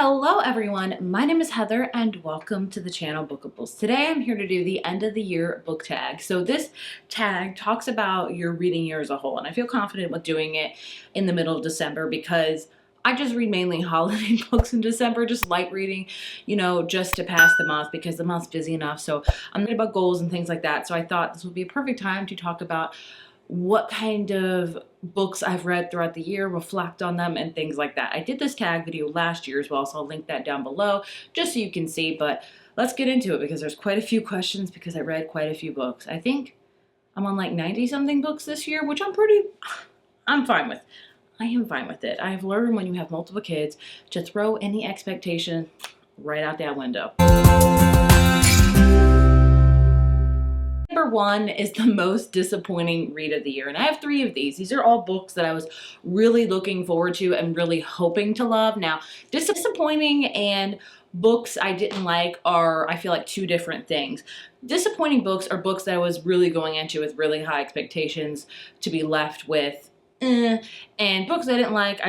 Hello everyone, my name is Heather and welcome to the channel Bookables. Today I'm here to do the end of the year book tag. So this tag talks about your reading year as a whole, and I feel confident with doing it in the middle of December because I just read mainly holiday books in December, just light reading, just to pass the month because the month's busy enough. So I'm thinking about goals and things like that. So I thought this would be a perfect time to talk about what kind of books I've read throughout the year, reflect on them, and things like that. I did this tag video last year as well, so I'll link that down below just so you can see, but let's get into it because there's quite a few questions because I read quite a few books. I think I'm on like 90-something books this year, which I'm fine with. I am fine with it. I've learned when you have multiple kids to throw any expectation right out that window. Number one is the most disappointing read of the year, and I have 3 of these. These are all books that I was really looking forward to and really hoping to love. Now, disappointing and books I didn't like are, I feel like, 2 different things. Disappointing books are books that I was really going into with really high expectations to be left with and books I didn't like,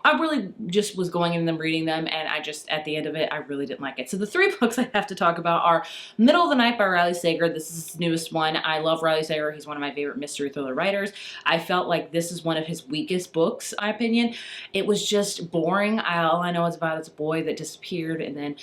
I really just was going in them, reading them, and at the end of it, I really didn't like it. So the 3 books I have to talk about are Middle of the Night by Riley Sager. This is his newest one. I love Riley Sager. He's one of my favorite mystery thriller writers. I felt like this is one of his weakest books, in my opinion. It was just boring. All I know is about it's a boy that disappeared, and then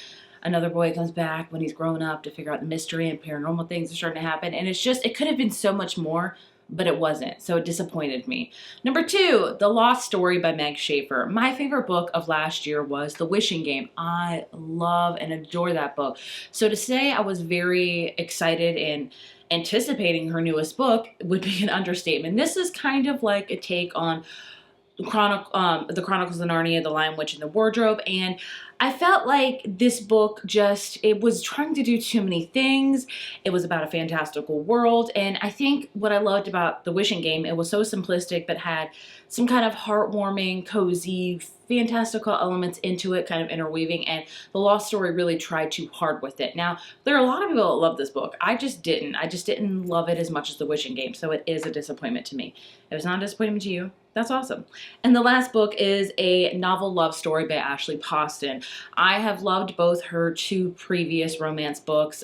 another boy comes back when he's grown up to figure out the mystery, and paranormal things are starting to happen. And it could have been so much more, but it wasn't, so it disappointed me. Number 2, The Lost Story by Meg Schaefer. My favorite book of last year was The Wishing Game. I love and adore that book. So to say I was very excited and anticipating her newest book would be an understatement. This is kind of like a take on the Chronicles of Narnia, The Lion, Witch, and the Wardrobe, and I felt like this book it was trying to do too many things. It was about a fantastical world, and I think what I loved about The Wishing Game, it was so simplistic but had some kind of heartwarming, cozy, fantastical elements into it, kind of interweaving, and The Lost Story really tried too hard with it. Now, there are a lot of people that love this book. I just didn't love it as much as The Wishing Game, so it is a disappointment to me. If it's not a disappointment to you, that's awesome. And the last book is a novel love story by Ashley Poston. I have loved both her 2 previous romance books,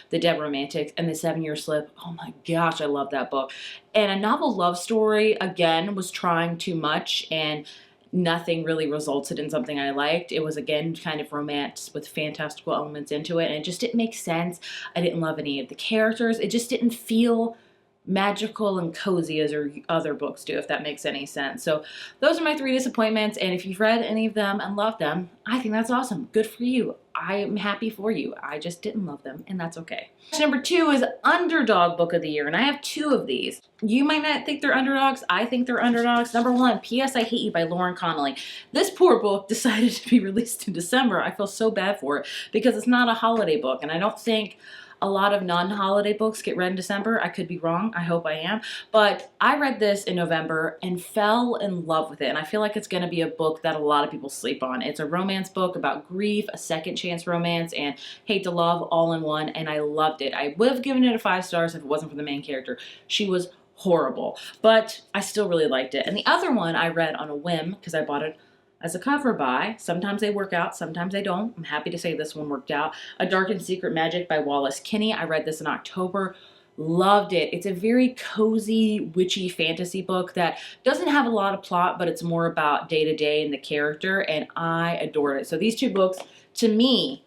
The Dead Romantics and The 7-Year Slip. Oh my gosh, I love that book. And a novel love story, again, was trying too much and nothing really resulted in something I liked. It was, again, kind of romance with fantastical elements into it, and it just didn't make sense. I didn't love any of the characters. It just didn't feel magical and cozy as her other books do, if that makes any sense. So those are my 3 disappointments, and if you've read any of them and loved them, I think that's awesome. Good for you. I am happy for you. I just didn't love them, and that's okay. Number 2 is Underdog Book of the Year, and I have 2 of these. You might not think they're underdogs. I think they're underdogs. Number 1, P.S. I Hate You by Lauren Connolly. This poor book decided to be released in December. I feel so bad for it because it's not a holiday book, and I don't think a lot of non-holiday books get read in December. I could be wrong. I hope I am. But I read this in November and fell in love with it. And I feel like it's going to be a book that a lot of people sleep on. It's a romance book about grief, a second chance romance, and hate to love all in one. And I loved it. I would have given it a 5 stars if it wasn't for the main character. She was horrible, but I still really liked it. And the other one I read on a whim because I bought it as a cover buy. Sometimes they work out, sometimes they don't. I'm happy to say this one worked out. A Dark and Secret Magic by Wallace Kinney. I read this in October. Loved it. It's a very cozy, witchy fantasy book that doesn't have a lot of plot, but it's more about day-to-day and the character, and I adored it. So these 2 books, to me,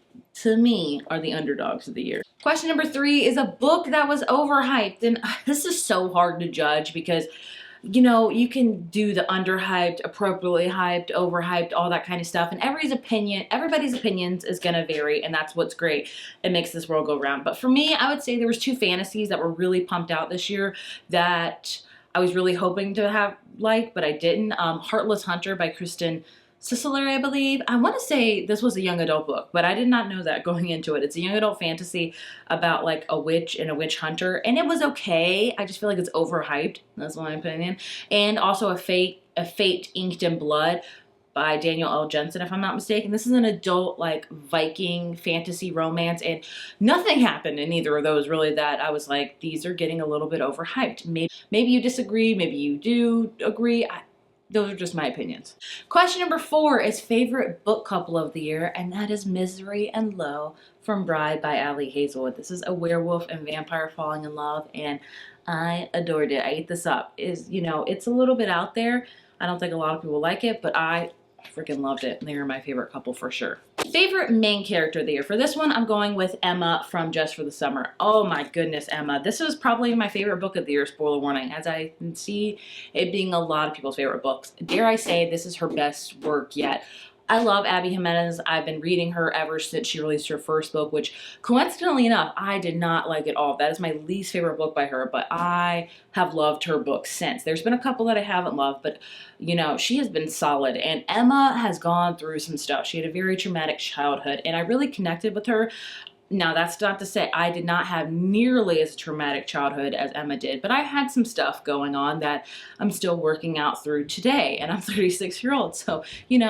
are the underdogs of the year. Question number 3 is a book that was overhyped, and this is so hard to judge because you can do the underhyped, appropriately hyped, overhyped, all that kind of stuff. And everybody's opinions is going to vary, and that's what's great. It makes this world go round. But for me, I would say there was 2 fantasies that were really pumped out this year that I was really hoping to have but I didn't. Heartless Hunter by Kristen Sisler, I believe. I want to say this was a young adult book, but I did not know that going into it. It's a young adult fantasy about like a witch and a witch hunter, and it was okay. I just feel like it's overhyped. That's my opinion. And also a Fate Inked in Blood by Daniel L. Jensen, if I'm not mistaken. This is an adult like Viking fantasy romance, and nothing happened in either of those really that I was like, these are getting a little bit overhyped. Maybe you disagree, maybe you do agree. Those are just my opinions. Question number 4 is favorite book couple of the year, and that is Misery and Low from Bride by Ali Hazelwood. This is a werewolf and vampire falling in love, and I adored it. I ate this up. It's a little bit out there. I don't think a lot of people like it, but I freaking loved it. They are my favorite couple for sure. Favorite main character of the year. For this one, I'm going with Emma from Just for the Summer. Oh my goodness, Emma. This is probably my favorite book of the year, spoiler warning, as I can see it being a lot of people's favorite books. Dare I say, this is her best work yet. I love Abby Jimenez. I've been reading her ever since she released her first book, which coincidentally enough, I did not like at all. That is my least favorite book by her, but I have loved her books since. There's been a couple that I haven't loved, but she has been solid. And Emma has gone through some stuff. She had a very traumatic childhood, and I really connected with her. Now, that's not to say I did not have nearly as traumatic childhood as Emma did, but I had some stuff going on that I'm still working out through today, and I'm 36-year-old, so,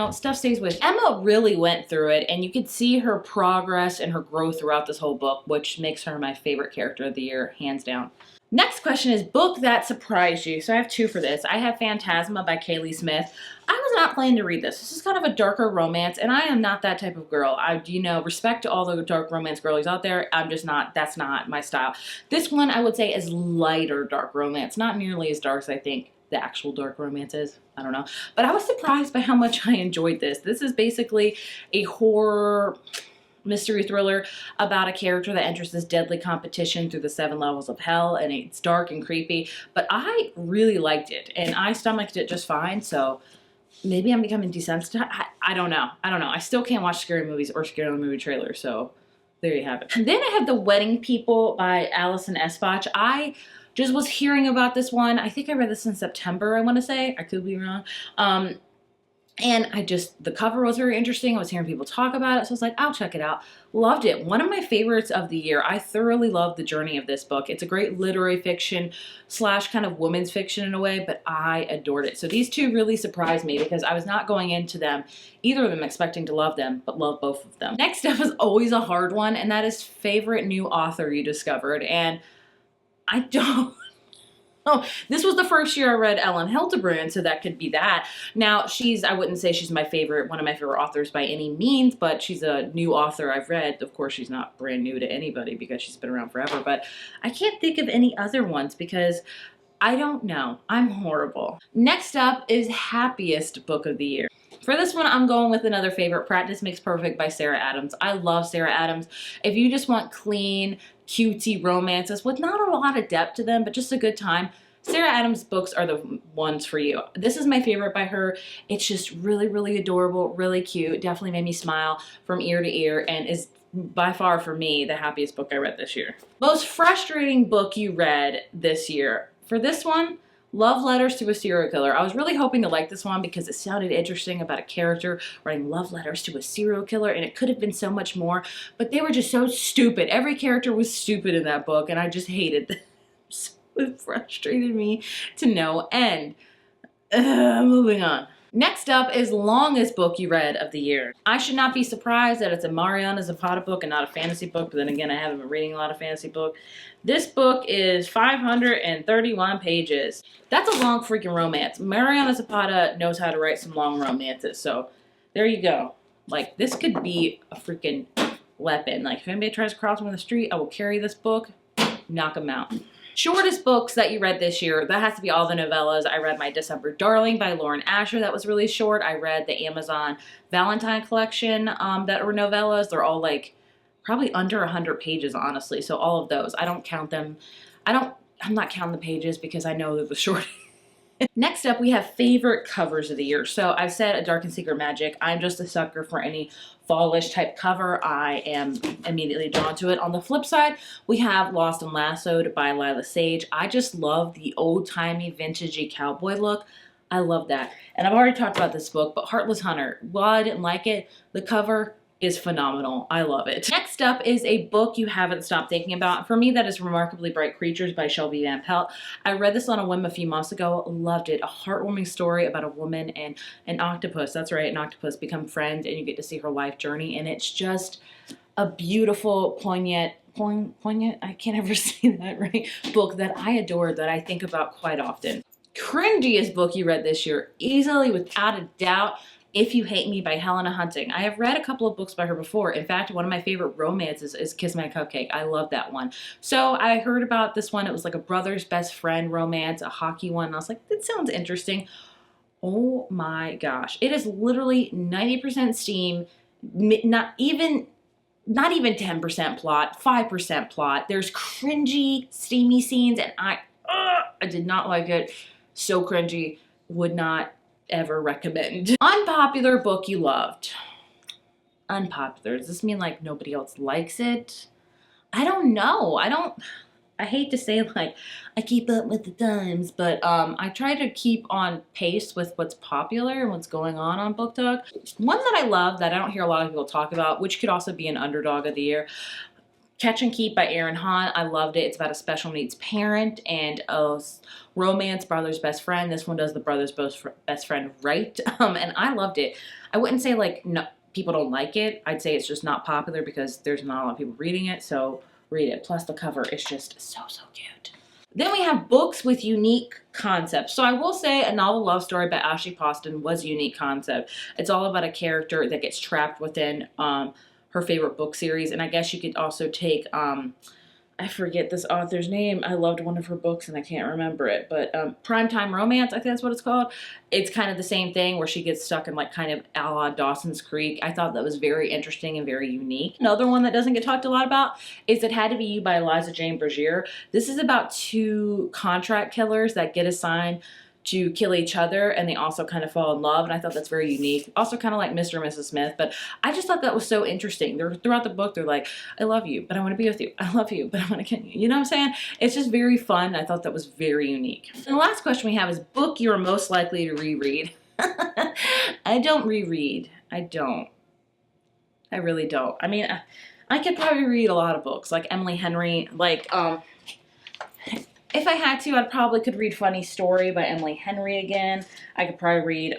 stuff stays with you. Emma really went through it, and you could see her progress and her growth throughout this whole book, which makes her my favorite character of the year, hands down. Next question is book that surprised you. So I have 2 for this. I have Phantasma by Kaylee Smith. I was not planning to read this. This is kind of a darker romance, and I am not that type of girl. Respect to all the dark romance girlies out there. I'm just not, that's not my style. This one I would say is lighter dark romance. Not nearly as dark as I think the actual dark romance is. I don't know. But I was surprised by how much I enjoyed this. This is basically a horror mystery thriller about a character that enters this deadly competition through the 7 levels of hell, and it's dark and creepy, but I really liked it, and I stomached it just fine, so maybe I'm becoming desensitized. I don't know. I still can't watch scary movies or scary movie trailers, so there you have it. And then I have The Wedding People by Alison Espach. I just was hearing about this one. I think I read this in September, I want to say. I could be wrong. And the cover was very interesting. I was hearing people talk about it, so I was like, I'll check it out. Loved it. One of my favorites of the year. I thoroughly loved the journey of this book. It's a great literary fiction / kind of women's fiction in a way, but I adored it. So these 2 really surprised me because I was not going into them, either of them, expecting to love them, but love both of them. Next up is always a hard one, and that is favorite new author you discovered. And I don't... Oh, this was the first year I read Ellen Hildebrand, so that could be that. Now, I wouldn't say she's one of my favorite authors by any means, but she's a new author I've read. Of course, she's not brand new to anybody because she's been around forever, but I can't think of any other ones because I don't know. I'm horrible. Next up is Happiest book of the year. For this one, I'm going with another favorite, Practice Makes Perfect by Sarah Adams. I love Sarah Adams. If you just want clean, cutesy romances with not a lot of depth to them, but just a good time, Sarah Adams' books are the ones for you. This is my favorite by her. It's just really, really adorable, really cute. Definitely made me smile from ear to ear, and is by far, for me, the happiest book I read this year. Most frustrating book you read this year. For this one, Love Letters to a Serial Killer. I was really hoping to like this one because it sounded interesting about a character writing love letters to a serial killer, and it could have been so much more, but they were just so stupid. Every character was stupid in that book, and I just hated them. So it frustrated me to no end. Moving on. Next up is longest book you read of the year. I should not be surprised that it's a Mariana Zapata book and not a fantasy book, but then again, I haven't been reading a lot of fantasy books. This book is 531 pages. That's a long freaking romance. Mariana Zapata knows how to write some long romances, so there you go. Like, this could be a freaking weapon. Like, if anybody tries to cross me on the street, I will carry this book, knock them out. Shortest books that you read this year, that has to be all the novellas. I read My December Darling by Lauren Asher. That was really short. I read the Amazon Valentine collection that were novellas. They're all like probably under 100 pages, honestly. So all of those, I don't count them. I'm not counting the pages because I know they're the short. Next up, we have favorite covers of the year. So I've said A Dark and Secret Magic. I'm just a sucker for any fallish type cover. I am immediately drawn to it. On the flip side, we have Lost and Lassoed by Lila Sage. I just love the old-timey, vintagey cowboy look. I love that. And I've already talked about this book, but Heartless Hunter, while I didn't like it, the cover is phenomenal. I love it. Next up is a book you haven't stopped thinking about. For me, that is Remarkably Bright Creatures by Shelby Van Pelt. I read this on a whim a few months ago. Loved it. A heartwarming story about a woman and an octopus. That's right, an octopus become friends, and you get to see her life journey. And it's just a beautiful, poignant, I can't ever say that right, book that I adore, that I think about quite often. Cringiest book you read this year, easily, without a doubt, If You Hate Me by Helena Hunting. I have read a couple of books by her before. In fact, one of my favorite romances is Kiss My Cupcake. I love that one. So I heard about this one. It was like a brother's best friend romance, a hockey one. And I was like, that sounds interesting. Oh my gosh. It is literally 90% steam, not even 10% plot, 5% plot. There's cringy, steamy scenes, and I did not like it. So cringy. Would not ever recommend. Unpopular book you loved. Unpopular. Does this mean like nobody else likes it? I don't know. I hate to say like I keep up with the times, but I try to keep on pace with what's popular and what's going on BookTok. One that I love that I don't hear a lot of people talk about, which could also be an underdog of the year, Catch and Keep by Erin Hahn. I loved it. It's about a special needs parent and a romance brother's best friend. This one does the brother's best friend right, and I loved it. I wouldn't say like no, people don't like it. I'd say it's just not popular because there's not a lot of people reading it, so read it. Plus the cover is just so cute. Then we have books with unique concepts. So I will say A Novel Love Story by Ashley Poston was a unique concept. It's all about a character that gets trapped within her favorite book series. And I guess you could also take, I forget this author's name. I loved one of her books and I can't remember it, but Primetime Romance, I think that's what it's called. It's kind of the same thing where she gets stuck in like kind of a la Dawson's Creek. I thought that was very interesting and very unique. Another one that doesn't get talked a lot about is It Had to Be You by Eliza Jane Bergier. This is about two contract killers that get assigned to kill each other, and they also kind of fall in love, and I thought that's very unique. Also kind of like Mr. and Mrs. Smith, but I just thought that was so interesting. Throughout the book, they're like, I love you, but I want to be with you. I love you, but I want to kill you. You know what I'm saying? It's just very fun. I thought that was very unique. And the last question we have is book you are most likely to reread. I don't reread. I don't. I really don't. I mean, I could probably read a lot of books, like Emily Henry, like, if I had to, I probably could read Funny Story by Emily Henry again. I could probably read,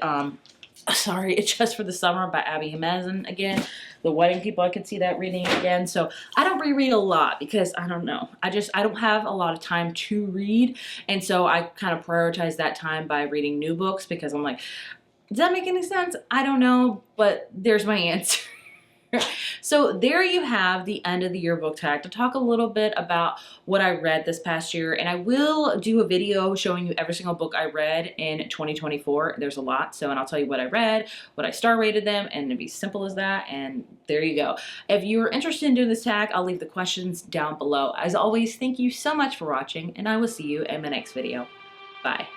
sorry, It's Just for the Summer by Abby Hamazin again. The Wedding People, I could see that reading again. So I don't reread a lot because I don't know. I don't have a lot of time to read. And so I kind of prioritize that time by reading new books because I'm like, does that make any sense? I don't know, but there's my answer. So there you have the end of the year book tag to talk a little bit about what I read this past year, and I will do a video showing you every single book I read in 2024. There's a lot, so and I'll tell you what I read, what I star rated them, and it'd be simple as that, and there you go. If you're interested in doing this tag, I'll leave the questions down below. As always, thank you so much for watching, and I will see you in my next video. Bye.